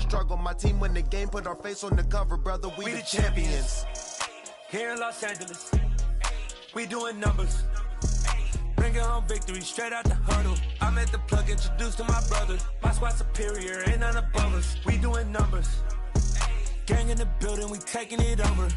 struggle. My team win the game, put our face on the cover, brother. We the champions. Here in Los Angeles, we doing numbers. Bringing home victory straight out the huddle. I'm at the plug, introduced to my brothers. My squad superior, ain't none above us. We doing numbers. Gang in the building, we taking it over.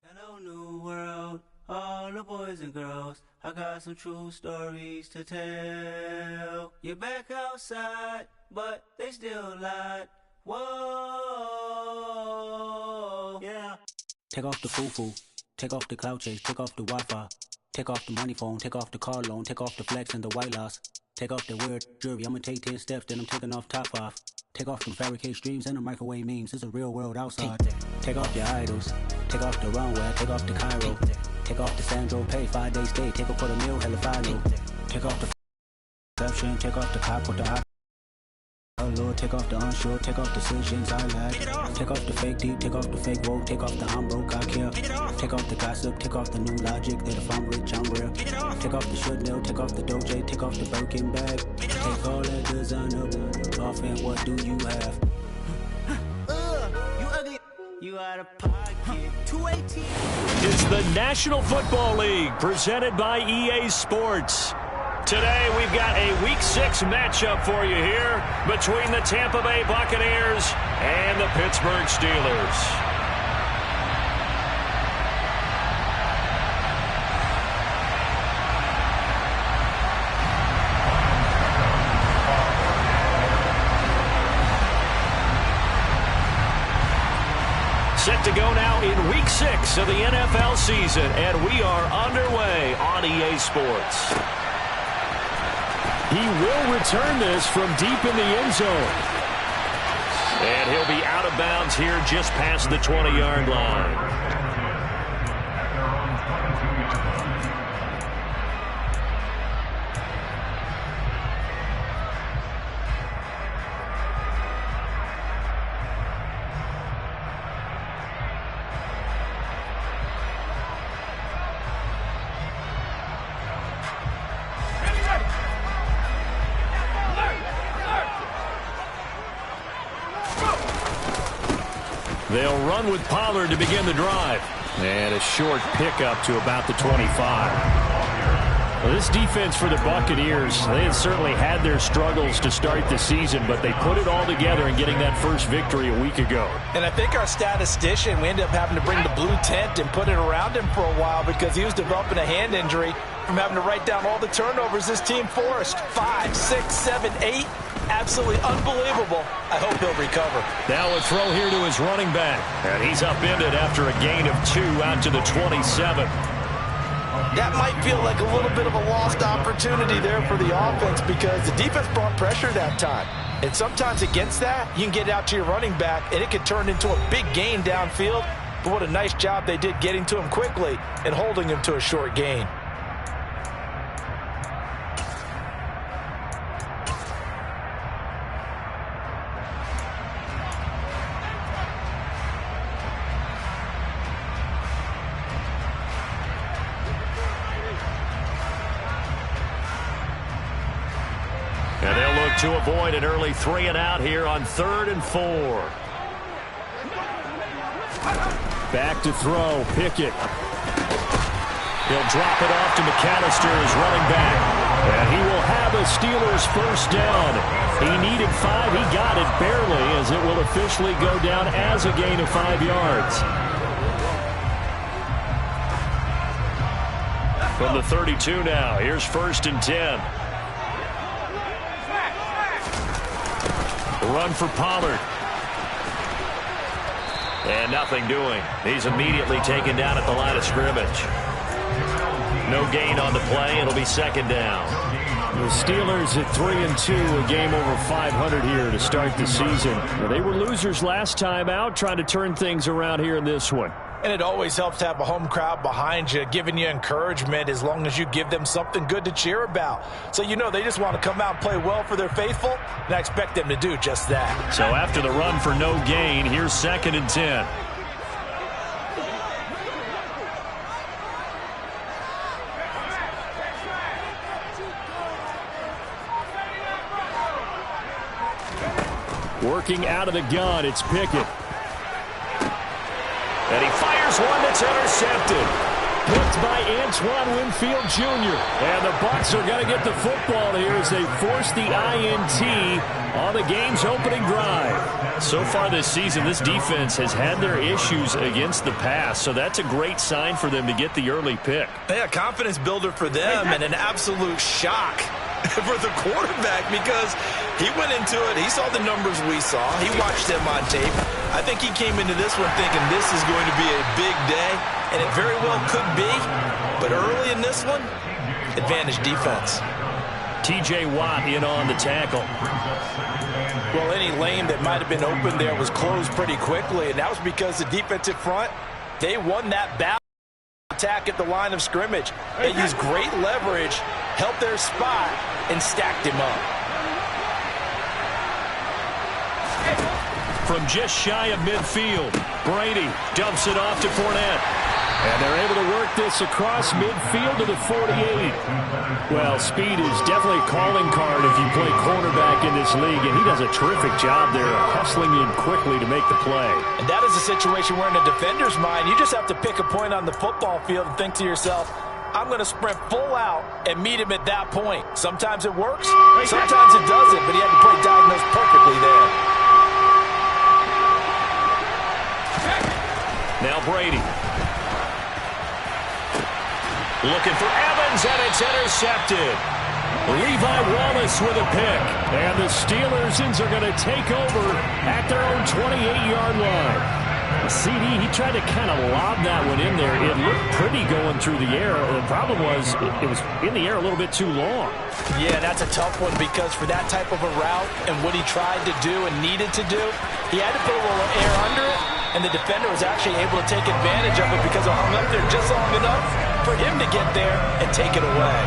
Hello, new world, all the boys and girls. I got some true stories to tell. You're back outside, but they still lied. Whoa, yeah. Take off the foo-foo, take off the cloud chase, take off the Wi-Fi, take off the money phone, take off the car loan, take off the flex and the white loss. Take off the weird jewelry, I'ma take 10 steps, then I'm taking off top off. Take off them fabricate streams and the microwave memes, it's a real world outside. Take off your idols, take off the runway, take off the Cairo. Take off the Sandro pay, 5-day stay, take off for the meal, hella final. Take off the perception, take off the cop with the eye. Oh Lord, take off the unsure, take off decisions I lack. Take off the fake deep, take off the fake woke, take off the I'm broke, I care. Take off the gossip, take off the new logic that if I'm rich, I'm real. Take off the should know, take off the doje, take off the Birkin bag. Take all that designer off and what do you have? You ugly. You out of pocket. 218. It's the National Football League presented by EA Sports. Today, we've got a Week 6 matchup for you here between the Tampa Bay Buccaneers and the Pittsburgh Steelers. Set to go now in Week 6 of the NFL season, and we are underway on EA Sports. He will return this from deep in the end zone. And he'll be out of bounds here just past the 20-yard line. They'll run with Pollard to begin the drive. And a short pickup to about the 25. Well, this defense for the Buccaneers, they had certainly had their struggles to start the season, but they put it all together in getting that first victory a week ago. And I think our statistician, we ended up having to bring the blue tent and put it around him for a while because he was developing a hand injury from having to write down all the turnovers this team forced. 5, 6, 7, 8. Absolutely unbelievable. I hope he'll recover. Now a throw here to his running back. And he's upended after a gain of 2 out to the 27. That might feel like a little bit of a lost opportunity there for the offense because the defense brought pressure that time. And sometimes against that, you can get out to your running back, and it could turn into a big gain downfield. But what a nice job they did getting to him quickly and holding him to a short gain. And they'll look to avoid an early 3 and out here on 3rd and 4. Back to throw, Pickett. He'll drop it off to McAllister as running back. And he will have a Steelers first down. He needed 5. He got it barely as it will officially go down as a gain of 5 yards. From the 32 now, here's 1st and 10. Run for Pollard. And nothing doing. He's immediately taken down at the line of scrimmage. No gain on the play. It'll be 2nd down. The Steelers at 3-2, a game over 500 here to start the season. Well, they were losers last time out, trying to turn things around here in this one. And it always helps to have a home crowd behind you, giving you encouragement as long as you give them something good to cheer about. So you know they just want to come out and play well for their faithful, and I expect them to do just that. So after the run for no gain, here's 2nd and 10. Working out of the gun, it's Pickett. And he fires one that's intercepted. Picked by Antoine Winfield Jr. And the Bucs are going to get the football here as they force the INT on the game's opening drive. So far this season, this defense has had their issues against the pass, so that's a great sign for them to get the early pick. Yeah, confidence builder for them and an absolute shock for the quarterback because he went into it. He saw the numbers we saw. He watched them on tape. I think he came into this one thinking this is going to be a big day, and it very well could be. But early in this one, advantage defense. T.J. Watt in on the tackle. Well, any lane that might have been open there was closed pretty quickly, and that was because the defensive front, they won that battle. Attack at the line of scrimmage. They used great leverage, helped their spot, and stacked him up. From just shy of midfield, Brady dumps it off to Fournette. And they're able to work this across midfield to the 48. Well, speed is definitely a calling card if you play cornerback in this league, and he does a terrific job there hustling in quickly to make the play. And that is a situation where in a defender's mind, you just have to pick a point on the football field and think to yourself, I'm going to sprint full out and meet him at that point. Sometimes it works, sometimes it doesn't, but he had the play diagnosed perfectly there. Now Brady. Looking for Evans, and it's intercepted. Levi Wallace with a pick. And the Steelers are going to take over at their own 28-yard line. CD, he tried to kind of lob that one in there. It looked pretty going through the air. The problem was it was in the air a little bit too long. Yeah, that's a tough one because for that type of a route and what he tried to do and needed to do, he had to put a little air under it, and the defender was actually able to take advantage of it because it hung up there just long enough for him to get there and take it away.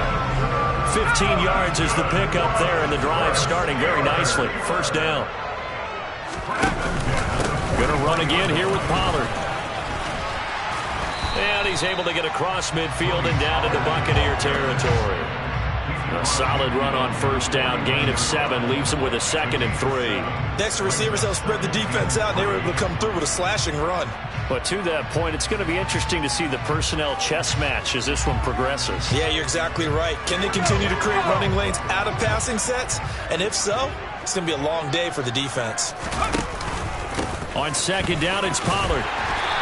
15 yards is the pickup there, and the drive starting very nicely. First down. Going to run again here with Pollard. And he's able to get across midfield and down into Buccaneer territory. A solid run on first down. Gain of 7 leaves him with a 2nd and 3. Next to receivers, they'll spread the defense out, and they were able to come through with a slashing run. But to that point, it's going to be interesting to see the personnel chess match as this one progresses. Yeah, you're exactly right. Can they continue to create running lanes out of passing sets? And if so, it's going to be a long day for the defense. On second down, it's Pollard.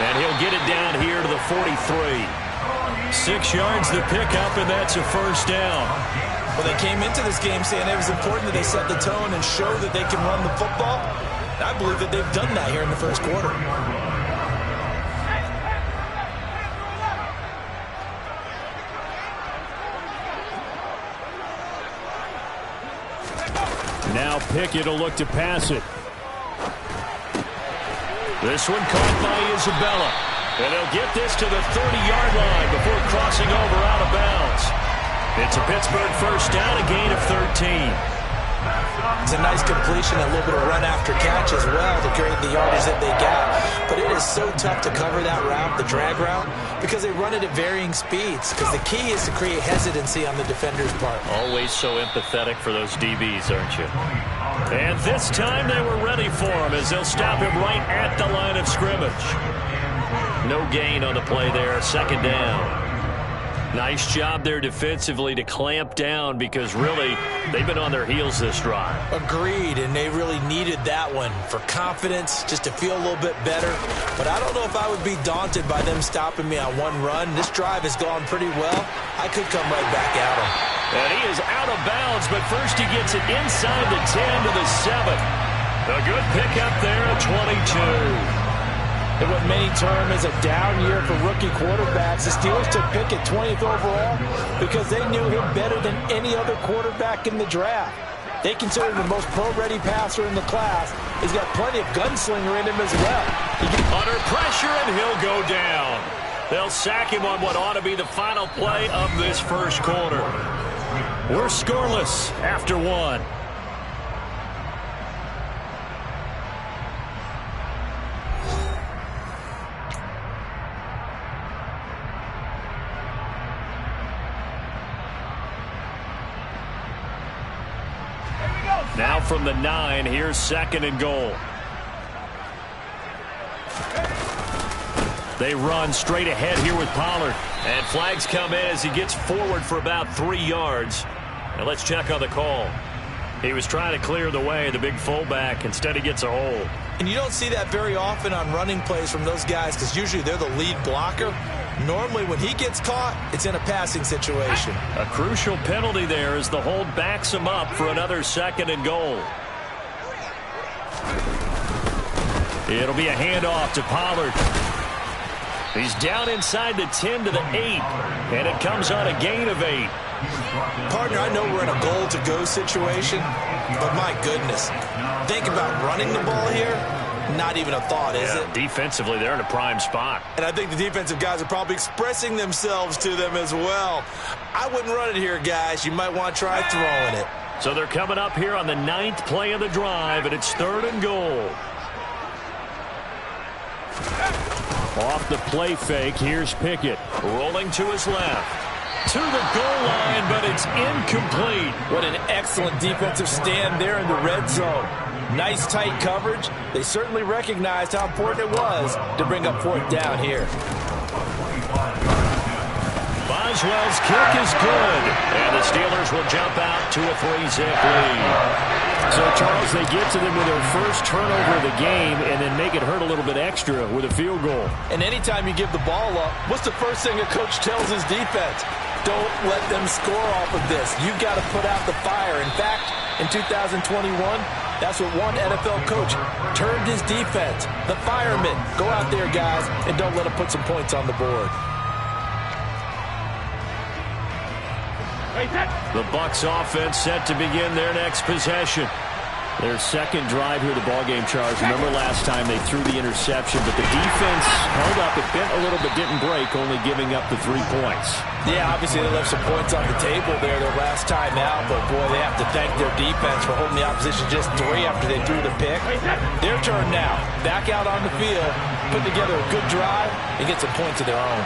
And he'll get it down here to the 43. 6 yards the pickup, and that's a first down. Well, they came into this game saying it was important that they set the tone and show that they can run the football. And I believe that they've done that here in the first quarter. Now Pickett will look to pass it. This one caught by Isabella. And he'll get this to the 30-yard line before crossing over out of bounds. It's a Pittsburgh first down, a gain of 13. It's a nice completion, a little bit of run after catch as well to create the yardage that they got. But it is so tough to cover that route, the drag route, because they run it at varying speeds. Because the key is to create hesitancy on the defender's part. Always so empathetic for those DBs, aren't you? And this time they were ready for him as they'll stop him right at the line of scrimmage. No gain on the play there, second down. Nice job there defensively to clamp down because really they've been on their heels this drive. Agreed, and they really needed that one for confidence, just to feel a little bit better. But I don't know if I would be daunted by them stopping me on one run. This drive has gone pretty well. I could come right back at him. And he is out of bounds, but first he gets it inside the 10 to the 7. A good pickup there at 22. In what many term is a down year for rookie quarterbacks, the Steelers took Pickett 20th overall because they knew him better than any other quarterback in the draft. They consider him the most pro-ready passer in the class. He's got plenty of gunslinger in him as well. Under pressure, and he'll go down. They'll sack him on what ought to be the final play of this first quarter. We're scoreless after one. Now from the 9, here's 2nd and goal. They run straight ahead here with Pollard. And flags come in as he gets forward for about 3 yards. And let's check on the call. He was trying to clear the way, the big fullback. Instead, he gets a hold. And you don't see that very often on running plays from those guys because usually they're the lead blocker. Normally, when he gets caught, it's in a passing situation. A crucial penalty there as the hold backs him up for another 2nd and goal. It'll be a handoff to Pollard. He's down inside the 10 to the 8, and it comes on a gain of 8. Partner, I know we're in a goal-to-go situation, but my goodness, think about running the ball here. Not even a thought, is it? Defensively, they're in a prime spot. And I think the defensive guys are probably expressing themselves to them as well. I wouldn't run it here, guys. You might want to try throwing it. So they're coming up here on the 9th play of the drive, and it's 3rd and goal. Off the play fake, here's Pickett. Rolling to his left. To the goal line, but it's incomplete. What an excellent defensive stand there in the red zone. Nice tight coverage. They certainly recognized how important it was to bring up 4th down here. Boswell's kick is good. And the Steelers will jump out to a 3-zip lead. So, Charles, they get to them with their first turnover of the game and then make it hurt a little bit extra with a field goal. And anytime you give the ball up, what's the first thing a coach tells his defense? Don't let them score off of this. You've got to put out the fire. In fact, in 2021, that's what one NFL coach termed his defense. The firemen. Go out there, guys, and don't let them put some points on the board. The Bucs offense set to begin their next possession. Their second drive here, the ballgame, Charles. Remember last time they threw the interception, but the defense held up. It bent a little but didn't break, only giving up the 3 points. Yeah, obviously they left some points on the table there their last time out, but boy, they have to thank their defense for holding the opposition just 3 after they threw the pick. Their turn now. Back out on the field, put together a good drive, and get some points of their own.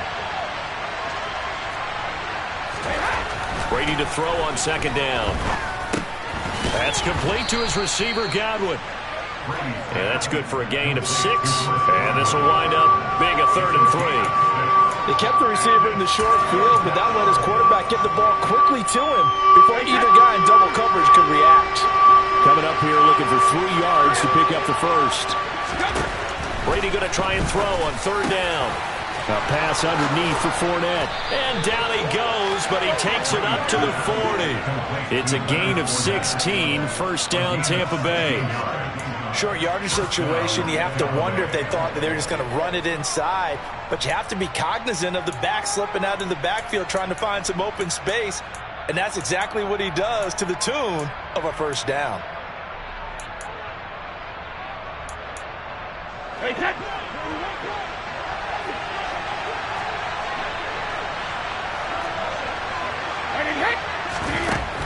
Brady to throw on 2nd down. That's complete to his receiver, Godwin. And that's good for a gain of 6. And this will wind up being a 3rd and 3. They kept the receiver in the short field, but that let his quarterback get the ball quickly to him before either guy in double coverage could react. Coming up here looking for 3 yards to pick up the first. Brady going to try and throw on 3rd down. A pass underneath for Fournette. And down he goes, but he takes it up to the 40. It's a gain of 16, 1st down Tampa Bay. Short yardage situation, you have to wonder if they thought that they were just going to run it inside. But you have to be cognizant of the back slipping out in the backfield trying to find some open space. And that's exactly what he does to the tune of a 1st down.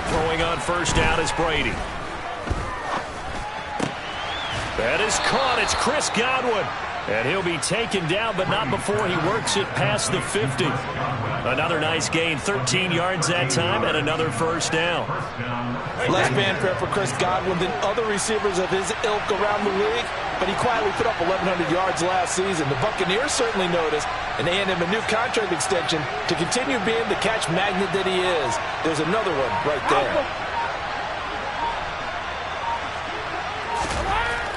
Throwing on 1st down is Brady. That is caught. It's Chris Godwin. And he'll be taken down, but not before he works it past the 50. Another nice gain, 13 yards that time, and another 1st down. Less fanfare for Chris Godwin than other receivers of his ilk around the league, but he quietly put up 1,100 yards last season. The Buccaneers certainly noticed, and they hand him a new contract extension to continue being the catch magnet that he is. There's another one right there.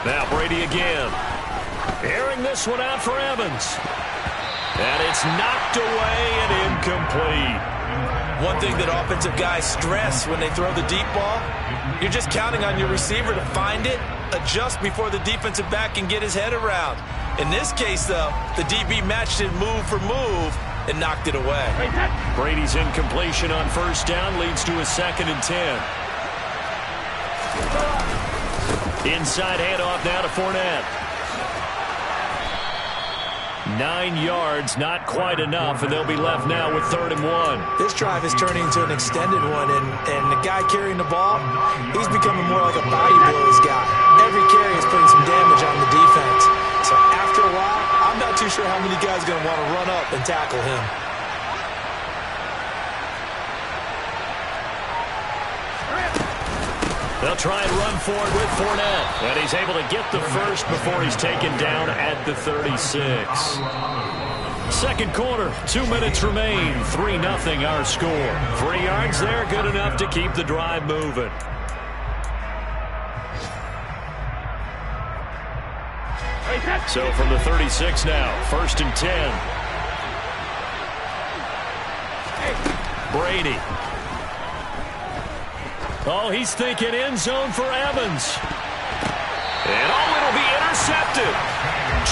Now Brady again. Airing this one out for Evans. And it's knocked away and incomplete. One thing that offensive guys stress when they throw the deep ball, you're just counting on your receiver to find it, adjust before the defensive back can get his head around. In this case, though, the DB matched it move for move and knocked it away. Brady's incompletion on first down leads to a 2nd and 10. Inside handoff now to Fournette. 9 yards, not quite enough, and they'll be left now with 3rd and 1. This drive is turning into an extended one, and the guy carrying the ball, he's becoming more like a body blows guy. Every carry is putting some damage on the defense. So after a while, I'm not too sure how many guys are going to want to run up and tackle him. They'll try and run forward with Fournette. And he's able to get the first before he's taken down at the 36. Second quarter, 2 minutes remain. 3-0 our score. 3 yards there, good enough to keep the drive moving. So from the 36 now, 1st and 10. Brady. Oh, he's thinking end zone for Evans. And it'll be intercepted.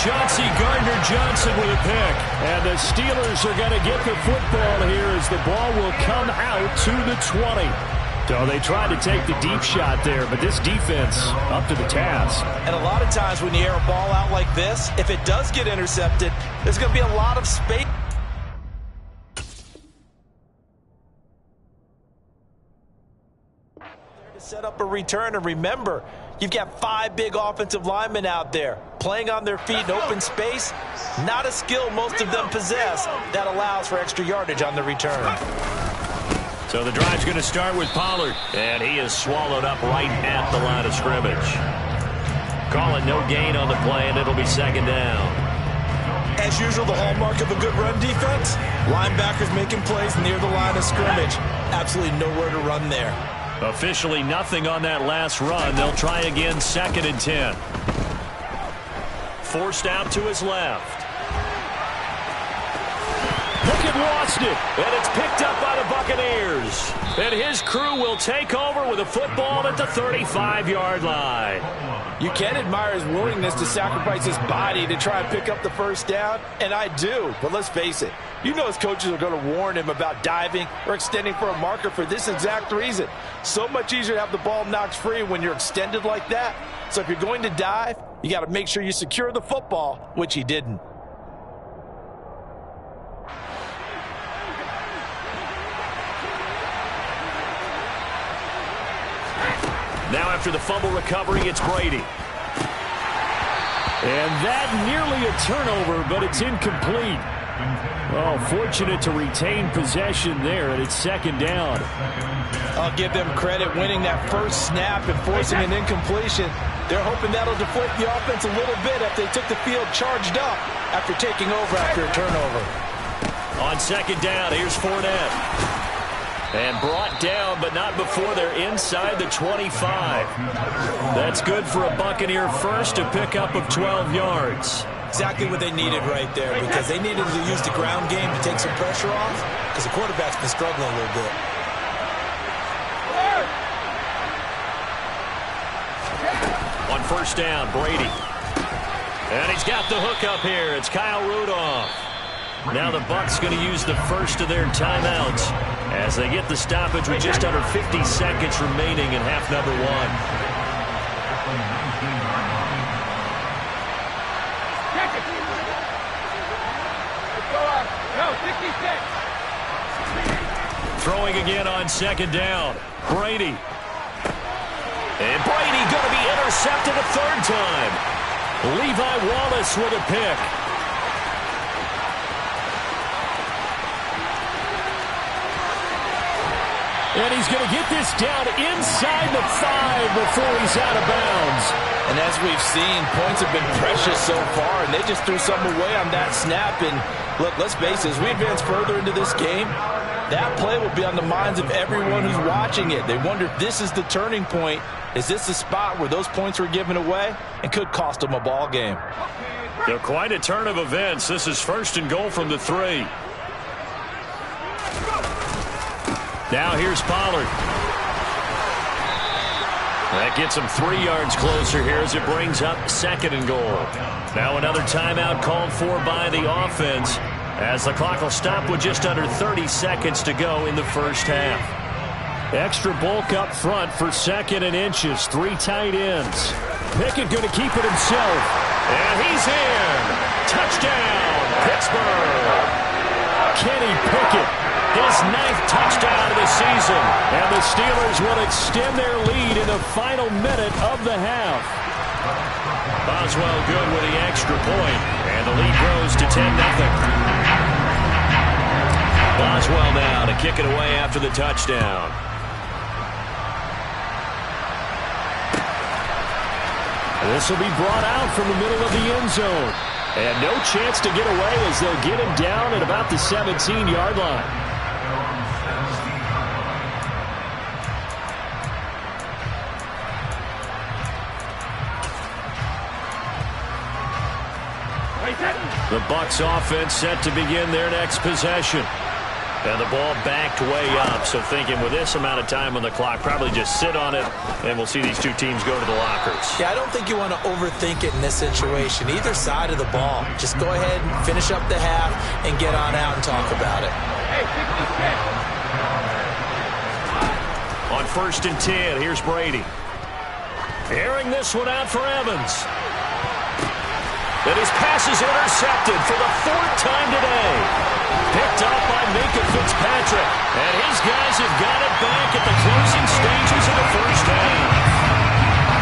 Chauncey Gardner-Johnson with a pick. And the Steelers are going to get the football here as the ball will come out to the 20. So they tried to take the deep shot there, but this defense up to the task. And a lot of times when you air a ball out like this, if it does get intercepted, there's going to be a lot of space. To set up a return, and remember, you've got 5 big offensive linemen out there playing on their feet in open space. Not a skill most of them possess that allows for extra yardage on the return. So the drive's going to start with Pollard, and he is swallowed up right at the line of scrimmage. Call it no gain on the play, and it'll be 2nd down. As usual, the hallmark of a good run defense, linebackers making plays near the line of scrimmage. Absolutely nowhere to run there. Officially nothing on that last run. They'll try again, 2nd and 10. Forced out to his left. Pickett lost it, and it's picked up by the Buccaneers. And his crew will take over with a football at the 35-yard line. You can admire his willingness to sacrifice his body to try and pick up the first down, and I do, but let's face it. You know his coaches are going to warn him about diving or extending for a marker for this exact reason. So much easier to have the ball knocked free when you're extended like that. So if you're going to dive, you got to make sure you secure the football, which he didn't. Now after the fumble recovery, it's Brady. And that nearly a turnover, but it's incomplete. Oh, fortunate to retain possession there, and it's 2nd down. I'll give them credit winning that first snap and forcing an incompletion. They're hoping that'll deflate the offense a little bit after they took the field charged up after taking over after a turnover. On 2nd down, here's Fournette. And brought down, but not before they're inside the 25. That's good for a Buccaneer first, to pick up of 12 yards. Exactly what they needed right there, because they needed to use the ground game to take some pressure off, because the quarterback's been struggling a little bit. On first down, Brady. And he's got the hook up here. It's Kyle Rudolph. Now the Bucs going to use the first of their timeouts as they get the stoppage with just under 50 seconds remaining in half number 1. Throwing again on 2nd down. Brady. And Brady going to be intercepted a 3rd time. Levi Wallace with a pick. And he's going to get this down inside the 5 before he's out of bounds. And as we've seen, points have been precious so far, and they just threw something away on that snap. And look, let's face it, as we advance further into this game, that play will be on the minds of everyone who's watching it. They wonder if this is the turning point. Is this the spot where those points were given away and could cost them a ball game? So quite a turn of events. This is 1st and goal from the 3. Now here's Pollard. That gets him 3 yards closer here as it brings up 2nd and goal. Now another timeout called for by the offense as the clock will stop with just under 30 seconds to go in the first half. Extra bulk up front for 2nd and inches. 3 tight ends. Pickett going to keep it himself. And he's in. Touchdown, Pittsburgh. Kenny Pickett, his 9th touchdown of the season. And the Steelers will extend their lead in the final minute of the half. Boswell good with the extra point. And the lead grows to 10-0. Boswell now to kick it away after the touchdown. This will be brought out from the middle of the end zone. And no chance to get away as they'll get him down at about the 17-yard line. The Bucs offense set to begin their next possession. And the ball backed way up, so thinking with this amount of time on the clock, probably just sit on it, and we'll see these two teams go to the lockers. Yeah, I don't think you want to overthink it in this situation. Either side of the ball. Just go ahead and finish up the half and get on out and talk about it. On 1st and 10, here's Brady. Airing this one out for Evans. And his pass is intercepted for the 4th time today. Picked up by Minka Fitzpatrick. And his guys have got it back at the closing stages of the first half.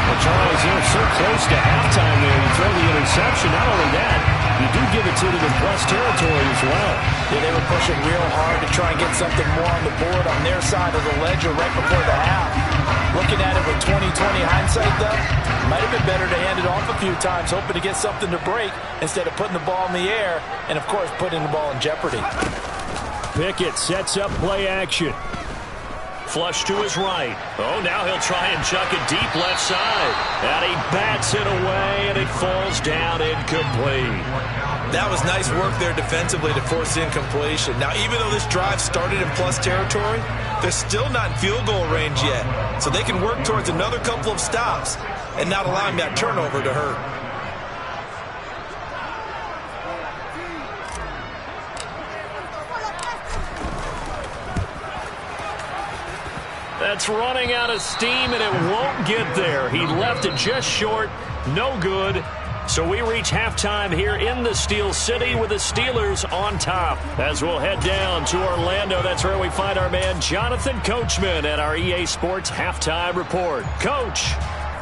Well, Charles, they're so close to halftime there. You throw the interception. Not only that, you do give it to them in plus territory as well. Yeah, they were pushing real hard to try and get something more on the board on their side of the ledger right before the half. Looking at it with 20/20 hindsight, though, might have been better to hand it off a few times, hoping to get something to break instead of putting the ball in the air and, of course, putting the ball in jeopardy. Pickett sets up play action. Flush to his right. Oh, now he'll try and chuck it deep left side. And he bats it away, and it falls down incomplete. That was nice work there defensively to force incompletion. Now, even though this drive started in plus territory, they're still not in field goal range yet. So they can work towards another couple of stops and not allowing that turnover to hurt. That's running out of steam, and it won't get there. He left it just short. No good. So we reach halftime here in the Steel City with the Steelers on top. As we'll head down to Orlando, that's where we find our man Jonathan Coachman at our EA Sports Halftime Report. Coach,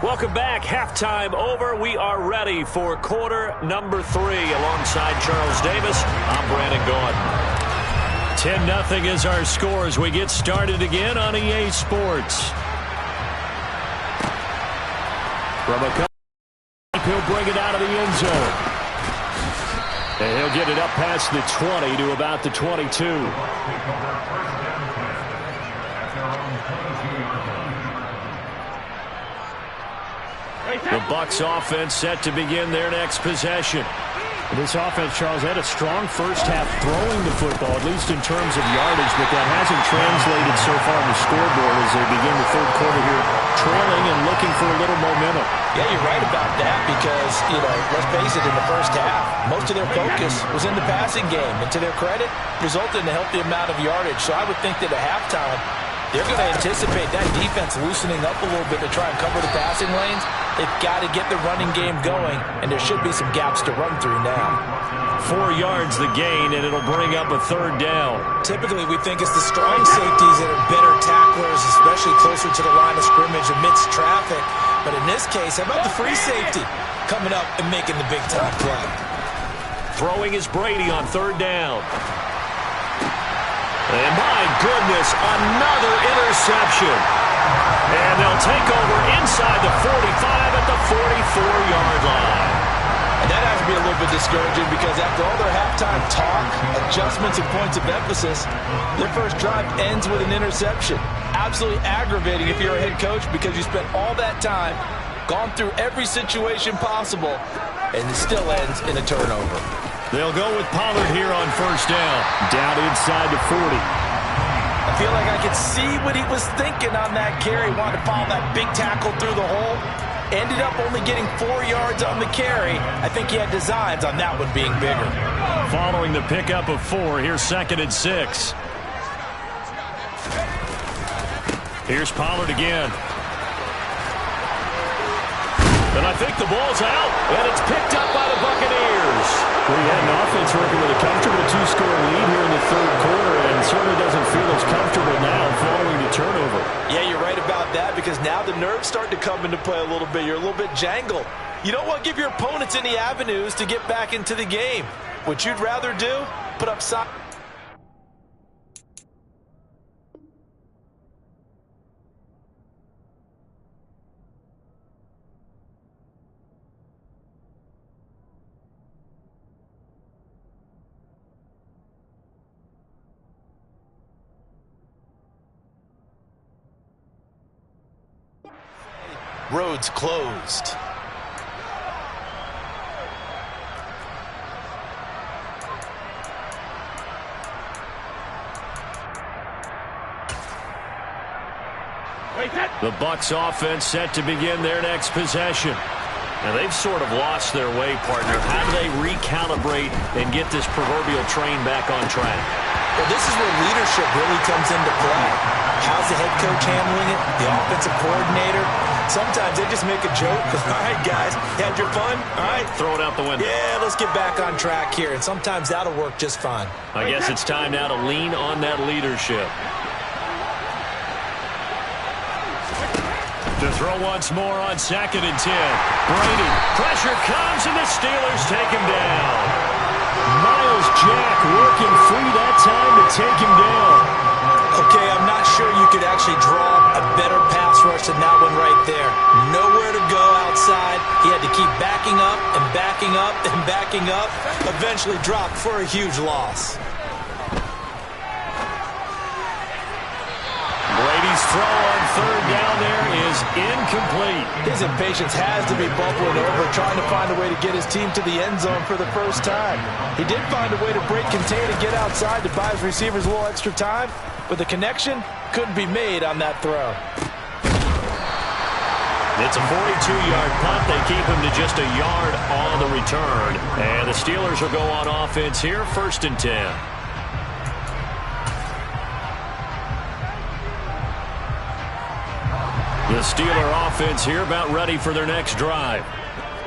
welcome back. Halftime over. We are ready for quarter number 3. Alongside Charles Davis, I'm Brandon Gaudin. 10-0 is our score as we get started again on EA Sports. From a he'll bring it out of the end zone. And he'll get it up past the 20 to about the 22. The Bucs offense set to begin their next possession. This offense, Charles, had a strong first half throwing the football, at least in terms of yardage, but that hasn't translated so far on the scoreboard as they begin the third quarter here, trailing and looking for a little momentum. Yeah, you're right about that because, let's face it, in the first half, most of their focus was in the passing game. And to their credit, resulted in a healthy amount of yardage. So I would think that at halftime, they're going to anticipate that defense loosening up a little bit to try and cover the passing lanes. They've got to get the running game going, and there should be some gaps to run through now. 4 yards the gain, and it'll bring up a third down. Typically, we think it's the strong safeties that are better tacklers, especially closer to the line of scrimmage amidst traffic. But in this case, how about the free safety coming up and making the big-time play? Throwing is Brady on third down. And my goodness, another interception. And they'll take over inside the 45 at the 44-yard line. And that has to be a little bit discouraging because after all their halftime talk, adjustments, and points of emphasis, their first drive ends with an interception. Absolutely aggravating if you're a head coach because you spent all that time, gone through every situation possible, and it still ends in a turnover. They'll go with Pollard here on first down. Down inside the 40. feel like I could see what he was thinking on that carry. Wanted to follow that big tackle through the hole. Ended up only getting 4 yards on the carry. I think he had designs on that one being bigger. Following the pickup of 4, here's 2nd and 6. Here's Pollard again. And I think the ball's out, and it's picked up by the Buccaneers. Well, you had an offense working with a comfortable 2-score lead here in the 3rd quarter, and certainly doesn't feel as comfortable now following the turnover. Yeah, you're right about that, because now the nerves start to come into play a little bit. You're a little bit jangled. You don't want to give your opponents any avenues to get back into the game. What you'd rather do, put up side. Roads closed. The Bucs offense set to begin their next possession. Now they've sort of lost their way, partner. How do they recalibrate and get this proverbial train back on track? Well, this is where leadership really comes into play. How's the head coach handling it? The offensive coordinator? Sometimes they just make a joke. All right, guys, had your fun? All right. Throw it out the window. Yeah, let's get back on track here. And sometimes that'll work just fine. I guess it's time now to lean on that leadership. To throw once more on 2nd and 10. Brady, pressure comes, and the Steelers take him down. Miles Jack working free that time to take him down. Okay, I'm not sure you could actually draw a better pass rush than that one right there. Nowhere to go outside. He had to keep backing up and backing up and backing up. Eventually dropped for a huge loss. Brady's throw on 3rd down there is incomplete. His impatience has to be bubbling over, trying to find a way to get his team to the end zone for the first time. He did find a way to break contain and get outside to buy his receivers a little extra time, but the connection couldn't be made on that throw. It's a 42-yard punt. They keep him to just a yard on the return. And the Steelers will go on offense here, 1st and 10. The Steeler offense here about ready for their next drive.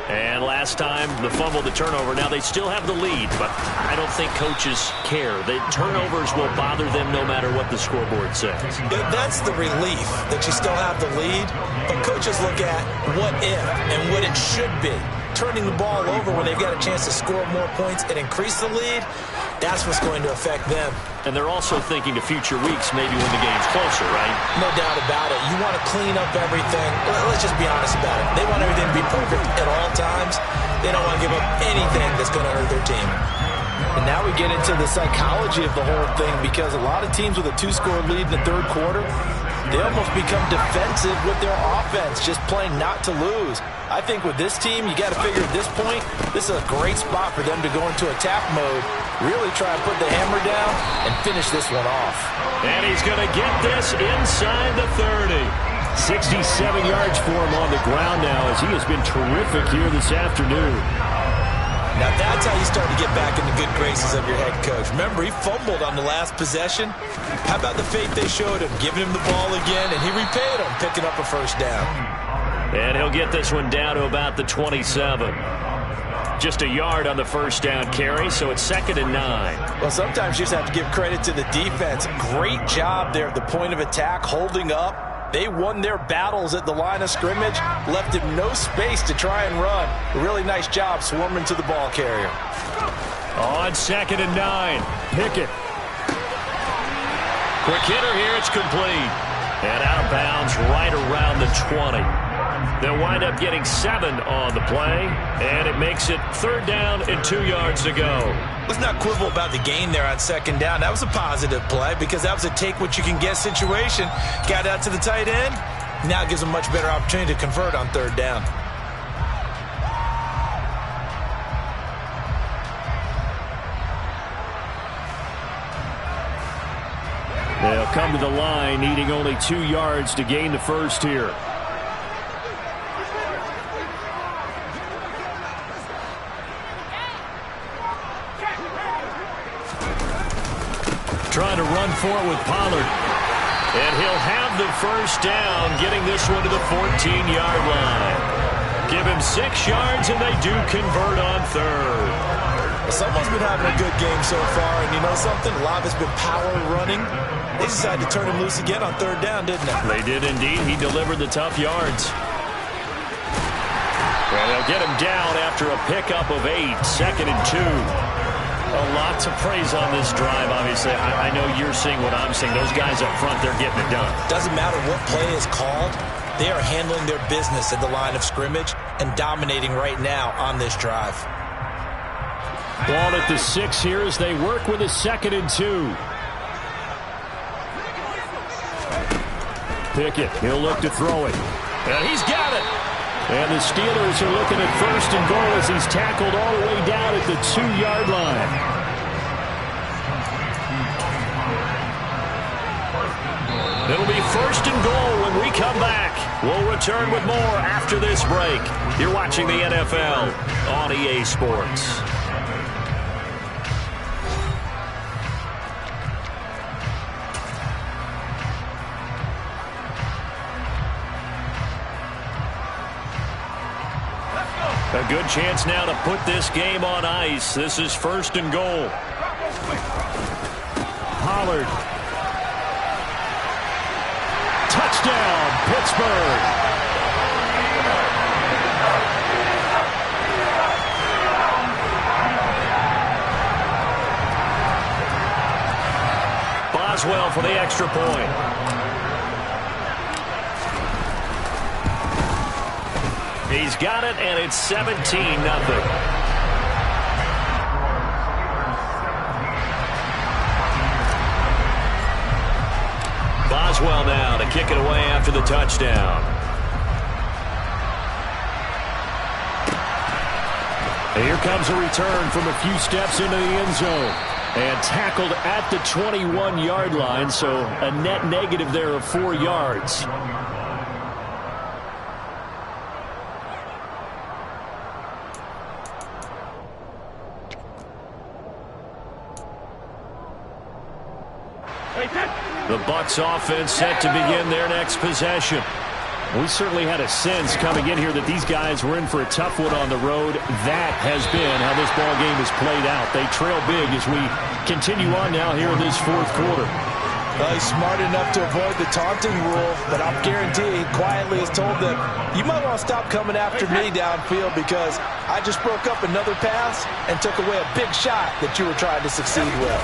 And last time, the fumble, the turnover. Now, they still have the lead, but I don't think coaches care. The turnovers will bother them no matter what the scoreboard says. That's the relief, that you still have the lead. But coaches look at what if and what it should be. Turning the ball over when they've got a chance to score more points and increase the lead, that's what's going to affect them. And they're also thinking to future weeks, maybe when the game's closer, right? No doubt about it. You want to clean up everything. Let's just be honest about it. They want everything to be perfect at all times. They don't want to give up anything that's going to hurt their team. And now we get into the psychology of the whole thing, because a lot of teams with a 2-score lead in the 3rd quarter, they almost become defensive with their offense, just playing not to lose. I think with this team, you got to figure at this point, this is a great spot for them to go into attack mode, really try and put the hammer down and finish this one off. And he's going to get this inside the 30. 67 yards for him on the ground now, as he has been terrific here this afternoon. Now that's how you start to get back in the good graces of your head coach. Remember, he fumbled on the last possession. How about the faith they showed him, giving him the ball again, and he repaid him, picking up a 1st down. And he'll get this one down to about the 27. Just a yard on the 1st down carry, so it's 2nd and 9. Well, sometimes you just have to give credit to the defense. Great job there at the point of attack, holding up. They won their battles at the line of scrimmage, left him no space to try and run. A really nice job swarming to the ball carrier. On 2nd and 9, Pickett. Quick hitter here, it's complete. And out of bounds right around the 20. They'll wind up getting 7 on the play, and it makes it 3rd down and 2 yards to go. Let's not quibble about the gain there on 2nd down. That was a positive play because that was a take-what-you-can-get situation. Got out to the tight end. Now it gives them a much better opportunity to convert on 3rd down. They'll come to the line, needing only 2 yards to gain the first here. Trying to run for it with Pollard. And he'll have the first down, getting this one to the 14-yard line. Give him 6 yards, and they do convert on third. Someone's been having a good game so far, and you know something? A lot of it's been power running. They decided to turn him loose again on third down, didn't they? They did indeed. He delivered the tough yards. And they'll get him down after a pickup of 8, 2nd and 2. A lot to praise on this drive, obviously. I know you're seeing what I'm seeing. Those guys up front, they're getting it done. Doesn't matter what play is called. They are handling their business at the line of scrimmage and dominating right now on this drive. Ball at the 6 here as they work with a 2nd and 2. Pickett, he'll look to throw it. And he's got it. And the Steelers are looking at 1st and goal as he's tackled all the way down at the 2-yard line. It'll be 1st and goal when we come back. We'll return with more after this break. You're watching the NFL on EA Sports. A good chance now to put this game on ice. This is 1st and goal. Pollard. Touchdown, Pittsburgh. Boswell for the extra point. He's got it, and it's 17-0. Boswell now to kick it away after the touchdown. Here comes a return from a few steps into the end zone. And tackled at the 21-yard line, so a net negative there of 4 yards. The Bucs offense set to begin their next possession. We certainly had a sense coming in here that these guys were in for a tough one on the road. That has been how this ball game has played out. They trail big as we continue on now here in this 4th quarter. Well, he's smart enough to avoid the taunting rule, but I'm guaranteeing he quietly has told them, you might want to stop coming after me downfield because I just broke up another pass and took away a big shot that you were trying to succeed with.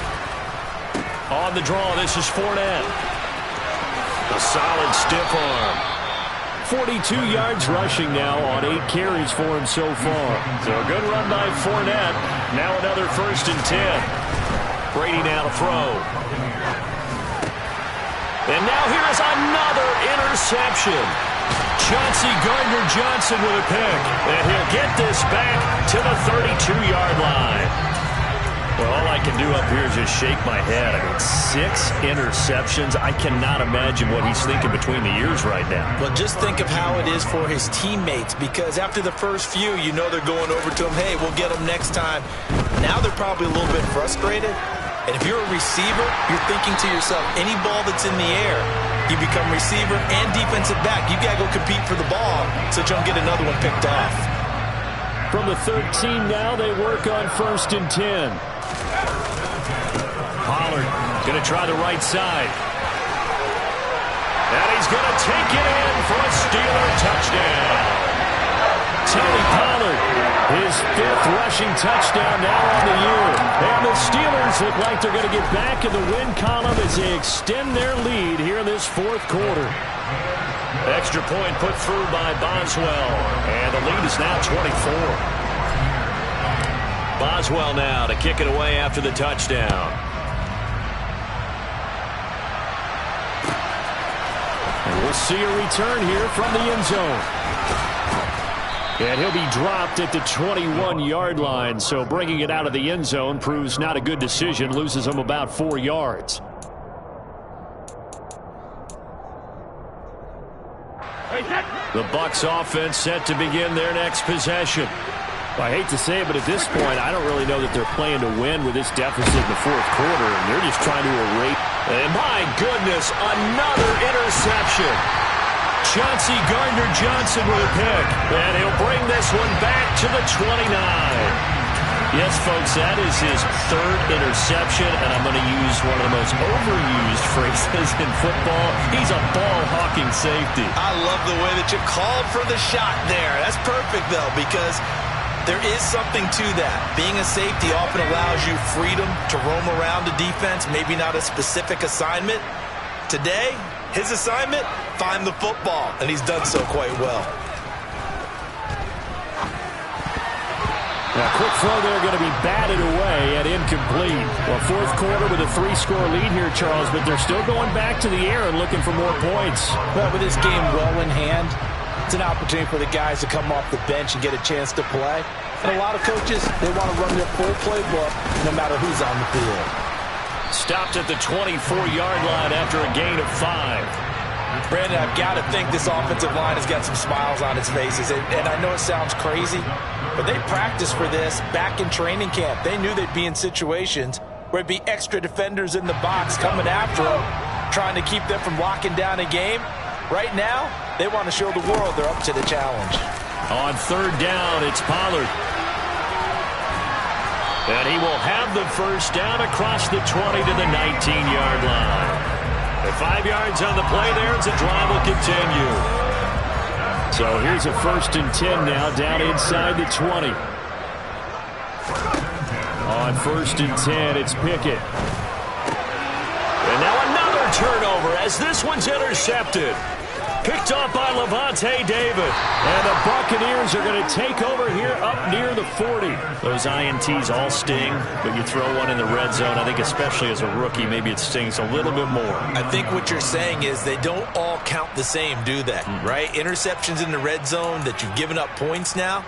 On the draw, this is Fournette. A solid stiff arm. 42 yards rushing now on 8 carries for him so far. So a good run by Fournette. Now another 1st and 10. Brady now to throw. And now here is another interception. Chauncey Gardner-Johnson with a pick. And he'll get this back to the 32-yard line. Well, all I can do up here is just shake my head. I mean, 6 interceptions. I cannot imagine what he's thinking between the ears right now. Well, just think of how it is for his teammates, because after the first few, you know they're going over to him, hey, we'll get him next time. Now they're probably a little bit frustrated. And if you're a receiver, you're thinking to yourself, any ball that's in the air, you become receiver and defensive back. You got to go compete for the ball so that you don't get another one picked off. From the 13 now, they work on 1st and 10. Pollard going to try the right side. And he's going to take it in for a Steeler touchdown. Tony Pollard, his 5th rushing touchdown now on the year. And the Steelers look like they're going to get back in the win column as they extend their lead here in this 4th quarter. Extra point put through by Boswell. And the lead is now 24. Boswell now to kick it away after the touchdown. And we'll see a return here from the end zone. And he'll be dropped at the 21-yard line, so bringing it out of the end zone proves not a good decision, loses him about 4 yards. The Bucs offense set to begin their next possession. Well, I hate to say it, but at this point, I don't really know that they're playing to win with this deficit in the fourth quarter. And they're just trying to erase. And my goodness, another interception. Chauncey Gardner-Johnson with a pick. And he'll bring this one back to the 29. Yes, folks, that is his third interception, and I'm going to use one of the most overused phrases in football. He's a ball-hawking safety. I love the way that you called for the shot there. That's perfect, though, because there is something to that. Being a safety often allows you freedom to roam around the defense, maybe not a specific assignment. Today, his assignment, find the football, and he's done so quite well. Now, quick throw there going to be batted away and incomplete. Well, fourth quarter with a 3-score lead here, Charles, but they're still going back to the air and looking for more points. Well, with this game well in hand, it's an opportunity for the guys to come off the bench and get a chance to play. And a lot of coaches, they want to run their full playbook no matter who's on the field. Stopped at the 24-yard line after a gain of 5. Brandon, I've got to think this offensive line has got some smiles on its faces. And I know it sounds crazy, but they practiced for this back in training camp. They knew they'd be in situations where it'd be extra defenders in the box coming after them, trying to keep them from locking down a game. Right now, they want to show the world they're up to the challenge. On third down, it's Pollard. And he will have the first down across the 20 to the 19-yard line. And 5 yards on the play there as the drive will continue. So here's a 1st and 10 now down inside the 20. On 1st and 10, it's Pickett. And now another turnover as this one's intercepted. Picked off by Levante David. And the Buccaneers are going to take over here up near the 40. Those INTs all sting, but you throw one in the red zone, I think especially as a rookie, maybe it stings a little bit more. I think what you're saying is they don't all count the same, do they? Right? Interceptions in the red zone that you've given up points now,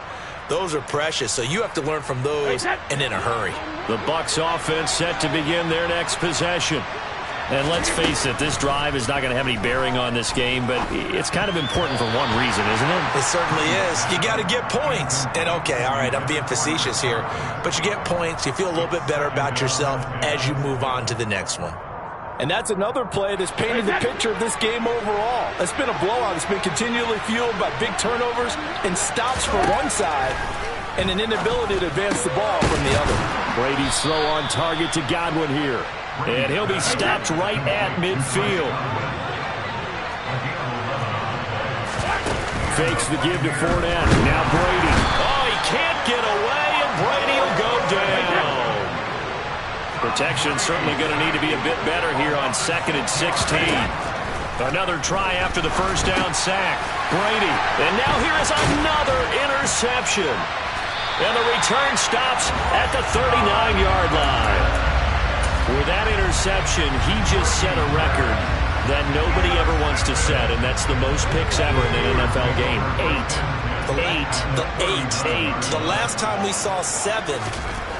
those are precious. So you have to learn from those and in a hurry. The Bucs offense set to begin their next possession. And let's face it, this drive is not going to have any bearing on this game, but it's kind of important for one reason, isn't it? It certainly is. You got to get points. And, okay, all right, I'm being facetious here. But you get points, you feel a little bit better about yourself as you move on to the next one. And that's another play that's painted the picture of this game overall. It's been a blowout. It's been continually fueled by big turnovers and stops for one side and an inability to advance the ball from the other. Brady's throw on target to Godwin here. And he'll be stopped right at midfield. Fakes the give to Fournette. Now Brady. Oh, he can't get away, and Brady will go down. Protection certainly going to need to be a bit better here on 2nd and 16. Another try after the first down sack. Brady. And now here is another interception. And the return stops at the 39-yard line. With that interception, he just set a record that nobody ever wants to set, and that's the most picks ever in an NFL game. 8. The last time we saw 7,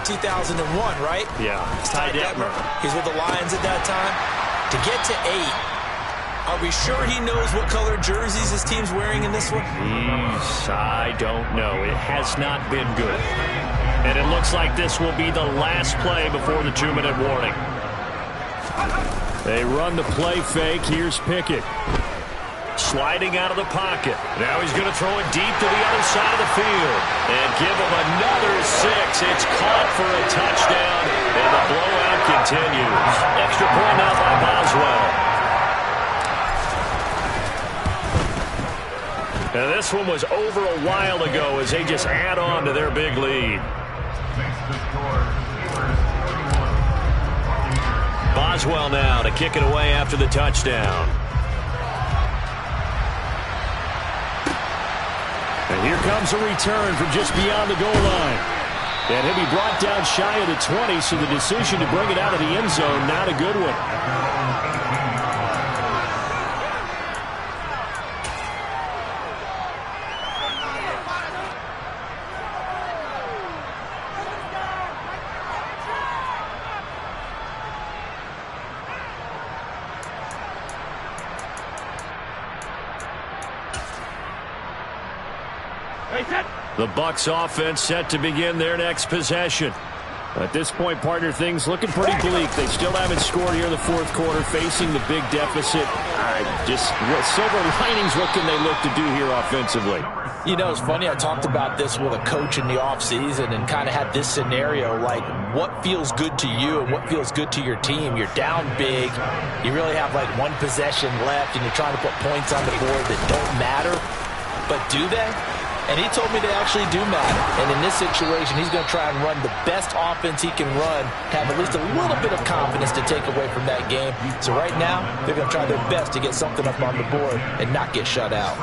2001, right? Yeah. Ty Detmer. He's with the Lions at that time. To get to 8, are we sure he knows what color jerseys his team's wearing in this one? I don't know. It has not been good. And it looks like this will be the last play before the 2-minute warning. They run the play fake. Here's Pickett. Sliding out of the pocket. Now he's going to throw it deep to the other side of the field. And give him another 6. It's caught for a touchdown. And the blowout continues. Extra point now by Boswell. And this one was over a while ago as they just add on to their big lead. Boswell now to kick it away after the touchdown. And here comes a return from just beyond the goal line. And he'll be brought down shy of the 20, so the decision to bring it out of the end zone, not a good one. The Bucs offense set to begin their next possession. At this point, partner, things looking pretty bleak. They still haven't scored here in the fourth quarter, facing the big deficit. Just silver linings, what can they look to do here offensively? You know, it's funny, I talked about this with a coach in the offseason and kind of had this scenario, like what feels good to you and what feels good to your team. You're down big. You really have like one possession left, and you're trying to put points on the board that don't matter. But do they? And he told me they actually do matter. And in this situation, he's going to try and run the best offense he can run, have at least a little bit of confidence to take away from that game. So right now, they're going to try their best to get something up on the board and not get shut out.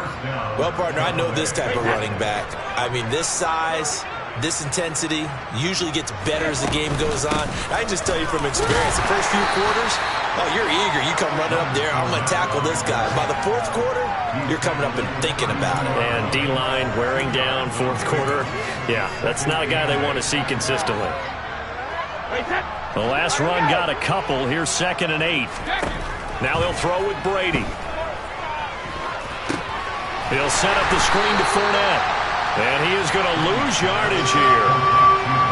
Well, partner, I know this type of running back. I mean, this size, this intensity usually gets better as the game goes on. I can just tell you from experience, the first few quarters, oh, you're eager. You come running up there, I'm going to tackle this guy. By the fourth quarter, you're coming up and thinking about it. And D-line wearing down fourth quarter. Yeah, that's not a guy they want to see consistently. The last run got a couple. Here's 2nd and 8. Now they'll throw with Brady. He'll set up the screen to Fournette. And he is going to lose yardage here.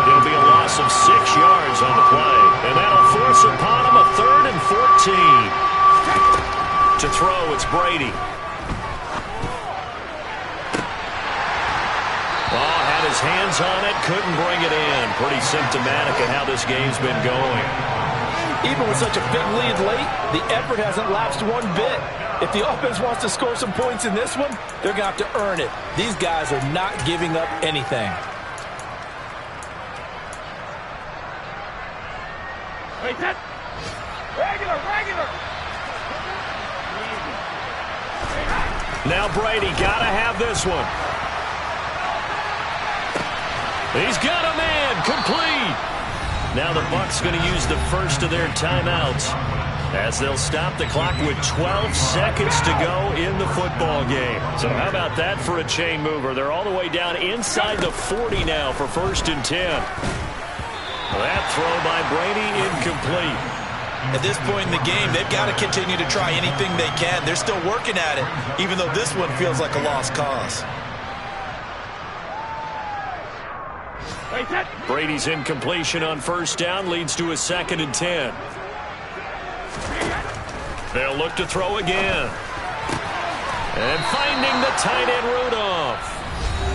It'll be a loss of 6 yards on the play. And that'll force upon him a 3rd and 14. To throw, it's Brady. Oh, had his hands on it, couldn't bring it in. Pretty symptomatic of how this game's been going. Even with such a big lead late, the effort hasn't lapsed one bit. If the offense wants to score some points in this one, they're going to have to earn it. These guys are not giving up anything. Now Brady got to have this one. He's got a man, complete. Now the Bucs going to use the first of their timeouts as they'll stop the clock with 12 seconds to go in the football game. So how about that for a chain mover? They're all the way down inside the 40 now for 1st and 10. That throw by Brady incomplete. At this point in the game, they've got to continue to try anything they can. They're still working at it, even though this one feels like a lost cause. Brady's incompletion on 1st down leads to a 2nd and 10. They'll look to throw again. And finding the tight end Rudolph.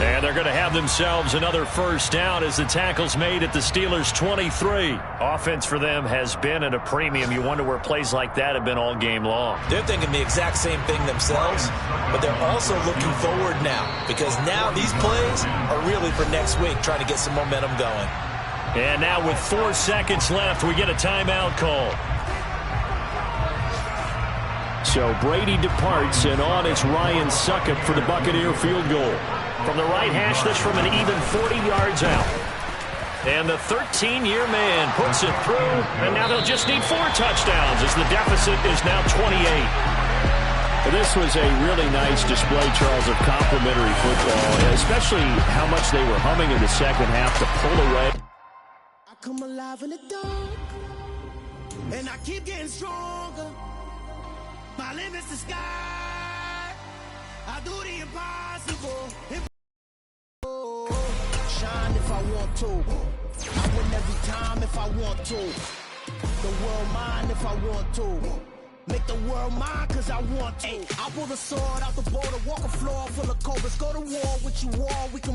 And they're going to have themselves another 1st down as the tackle's made at the Steelers' 23. Offense for them has been at a premium. You wonder where plays like that have been all game long. They're thinking the exact same thing themselves, but they're also looking forward now, because now these plays are really for next week, trying to get some momentum going. And now with 4 seconds left, we get a timeout call. So Brady departs, and on it's Ryan Succop for the Buccaneer field goal. From the right hash, this from an even 40 yards out. And the 13-year man puts it through, and now they'll just need 4 touchdowns as the deficit is now 28. This was a really nice display, Charles, of complimentary football, especially how much they were humming in the second half to pull away. I come alive in the dark, and I keep getting stronger. My limit's the sky. I do the impossible. Shine if I want to. I win every time if I want to. The world mine if I want to. Make the world mine cause I want to. I pull the sword out the border, walk a floor full of cobras, go to war with you all. We can